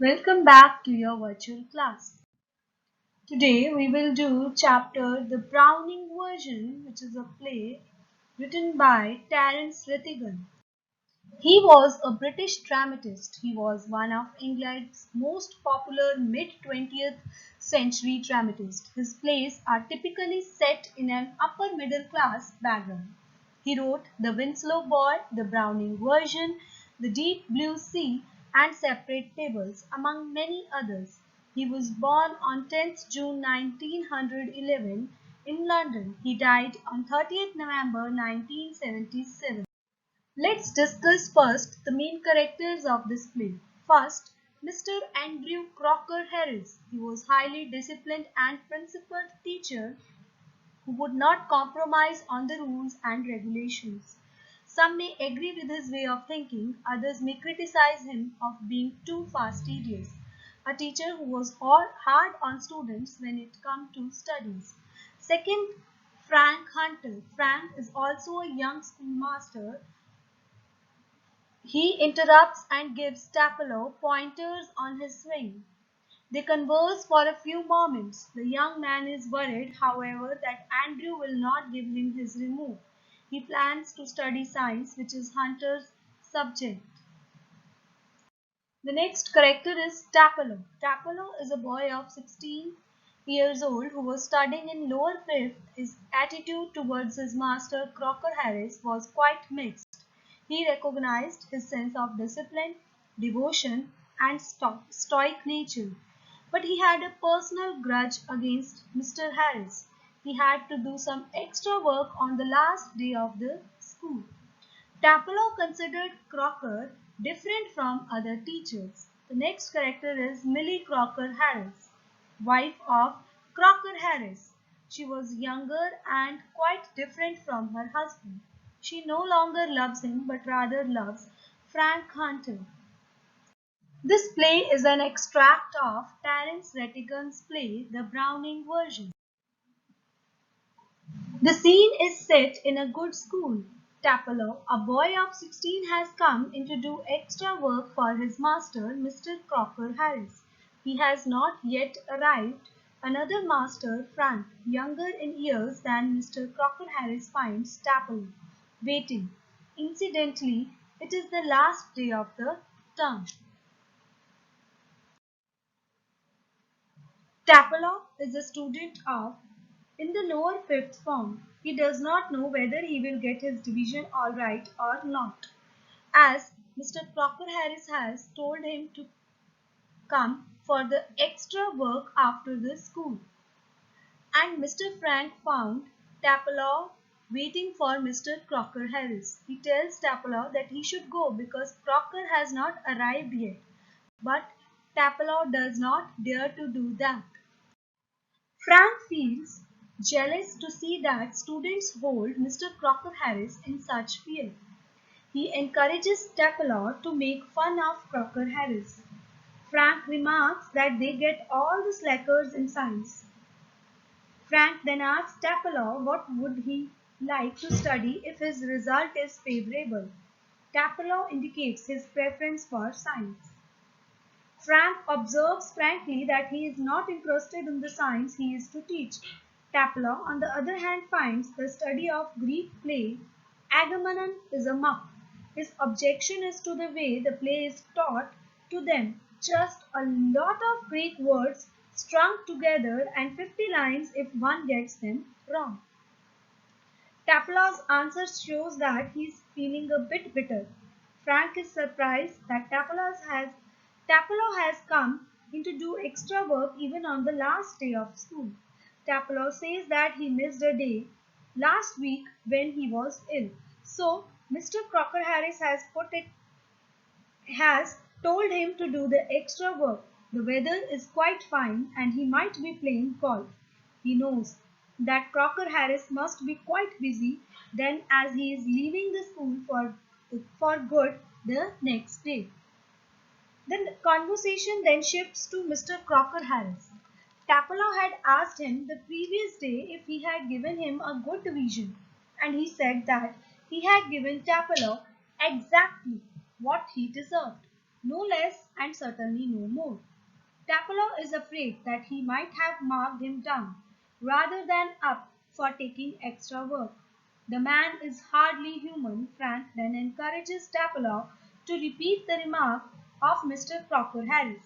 Welcome back to your virtual class. Today we will do chapter The Browning Version, which is a play written by Terence Rattigan. He was a British dramatist. He was one of England's most popular mid-20th century dramatists. His plays are typically set in an upper middle class background. He wrote The Winslow Boy, The Browning Version, The Deep Blue Sea, and Separate Tables, among many others. He was born on 10th June 1911 in London. He died on 30th November 1977. Let's discuss first the main characters of this play. First, Mr. Andrew Crocker Harris. He was highly disciplined and principled teacher who would not compromise on the rules and regulations. Some may agree with his way of thinking, others may criticize him of being too fastidious. A teacher who was hard on students when it came to studies. Second, Frank Hunter. Frank is also a young schoolmaster. He interrupts and gives Tapolo pointers on his swing. They converse for a few moments. The young man is worried, however, that Andrew will not give him his remove. He plans to study science, which is Hunter's subject. The next character is Tapolo. Tapolo is a boy of 16 years old who was studying in lower fifth. His attitude towards his master, Crocker Harris, was quite mixed. He recognized his sense of discipline, devotion, and stoic nature. But he had a personal grudge against Mr. Harris. He had to do some extra work on the last day of the school. Tapolo considered Crocker different from other teachers. The next character is Millie Crocker Harris, wife of Crocker Harris. She was younger and quite different from her husband. She no longer loves him but rather loves Frank Hunter. This play is an extract of Terence Rattigan's play, The Browning Version. The scene is set in a good school. Tapolo, a boy of 16, has come in to do extra work for his master, Mr. Crocker Harris. He has not yet arrived. Another master, Frank, younger in years than Mr. Crocker Harris, finds Tapolo waiting. Incidentally, it is the last day of the term. Tapolo is a student of in the lower fifth form. He does not know whether he will get his division all right or not, as Mr. Crocker Harris has told him to come for the extra work after the school. And Mr. Frank found Tapolo waiting for Mr. Crocker Harris. He tells Tapolo that he should go because Crocker has not arrived yet, but Tapolo does not dare to do that. Frank feels jealous to see that students hold Mr. Crocker Harris in such fear. He encourages Tapolo to make fun of Crocker Harris. Frank remarks that they get all the slackers in science. Frank then asks Tapolo what would he like to study if his result is favorable. Tapolo indicates his preference for science. Frank observes frankly that he is not interested in the science he is to teach. Tapolo, on the other hand, finds the study of Greek play Agamemnon is a muck. His objection is to the way the play is taught to them. Just a lot of Greek words strung together and 50 lines if one gets them wrong. Tapolo's answer shows that he is feeling a bit bitter. Frank is surprised that Tapolo has come in to do extra work even on the last day of school. Tapolo says that he missed a day last week when he was ill. So Mr. Crocker Harris has told him to do the extra work. The weather is quite fine and he might be playing golf. He knows that Crocker Harris must be quite busy then, as he is leaving the school for good the next day. The conversation then shifts to Mr. Crocker Harris. Tapolo had asked him the previous day if he had given him a good division, and he said that he had given Tapolo exactly what he deserved. no less and certainly no more. Tapolo is afraid that he might have marked him down rather than up for taking extra work. The man is hardly human. Frank then encourages Tapolo to repeat the remark of Mr. Crocker Harris.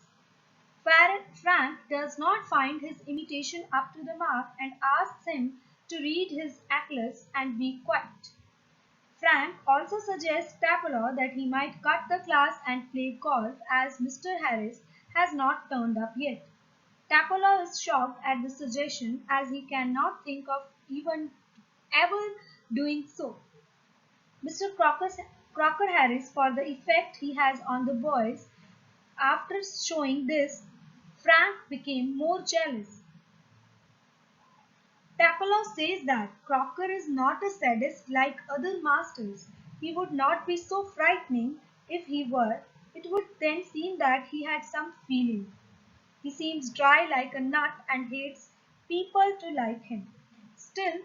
Frank does not find his imitation up to the mark and asks him to read his atlas and be quiet. Frank also suggests Tapolo that he might cut the class and play golf as Mr. Harris has not turned up yet. Tapolo is shocked at the suggestion as he cannot think of even ever doing so. Mr. Crocker Harris, for the effect he has on the boys, after showing this, Frank became more jealous. Tapolo says that Crocker is not a sadist like other masters. He would not be so frightening. If he were, it would then seem that he had some feeling. He seems dry like a nut and hates people to like him. Still,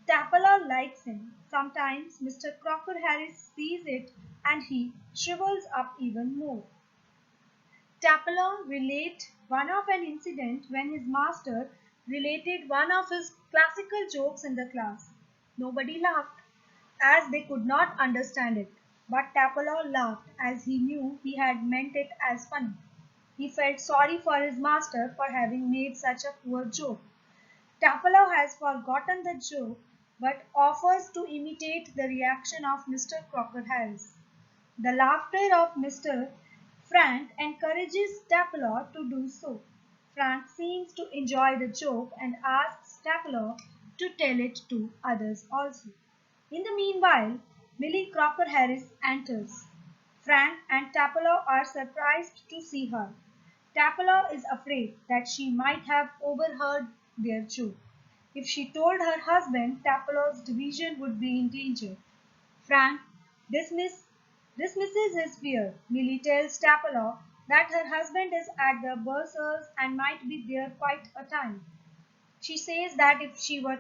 Tapolo likes him. Sometimes Mr. Crocker Harris sees it and he shrivels up even more. Tapolo relates one of an incident when his master related one of his classical jokes in the class. Nobody laughed, as they could not understand it, but Tapolo laughed as he knew he had meant it as funny. He felt sorry for his master for having made such a poor joke. Tapolo has forgotten the joke but offers to imitate the reaction of Mr. Crocker Harris. The laughter of Mr. Frank encourages Tapolo to do so. Frank seems to enjoy the joke and asks Tapolo to tell it to others also. In the meanwhile, Millie Crocker Harris enters. Frank and Tapolo are surprised to see her. Tapolo is afraid that she might have overheard their joke. If she told her husband, Tapolo's division would be in danger. Frank dismisses his fear. Millie tells Tapolo that her husband is at the bursar's and might be there quite a time. She says that if she were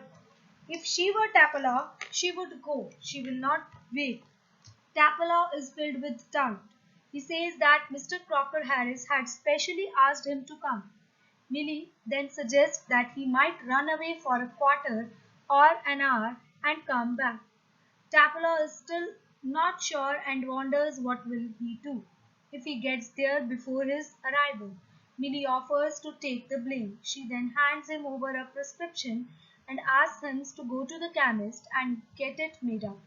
Tapolo, she would go. She will not wait. Tapolo is filled with doubt. He says that Mr. Crocker Harris had specially asked him to come. Millie then suggests that he might run away for a quarter or an hour and come back. Tapolo is still not sure and wonders what will he do if he gets there before his arrival. Millie offers to take the blame. She then hands him over a prescription and asks him to go to the chemist and get it made up.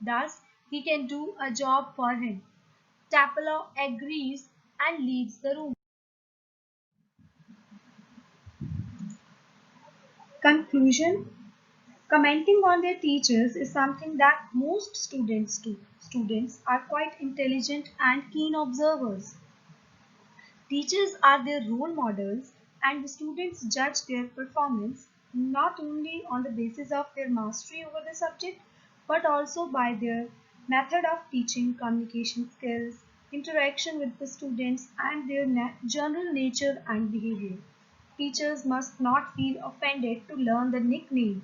Thus, he can do a job for him. Tapolo agrees and leaves the room. Conclusion. Commenting on their teachers is something that most students do. Students are quite intelligent and keen observers. Teachers are their role models and the students judge their performance not only on the basis of their mastery over the subject but also by their method of teaching, communication skills, interaction with the students and their general nature and behavior. Teachers must not feel offended to learn the nickname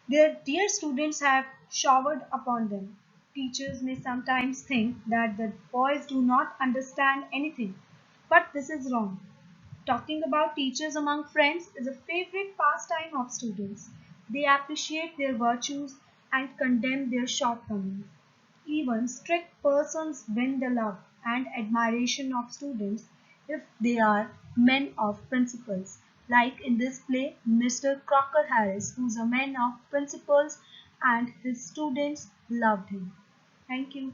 their dear students have showered upon them. Teachers may sometimes think that the boys do not understand anything, but this is wrong. Talking about teachers among friends is a favorite pastime of students. They appreciate their virtues and condemn their shortcomings. Even strict persons win the love and admiration of students if they are men of principles, like in this play Mr. Crocker Harris, who is a man of principles and his students loved him. Thank you.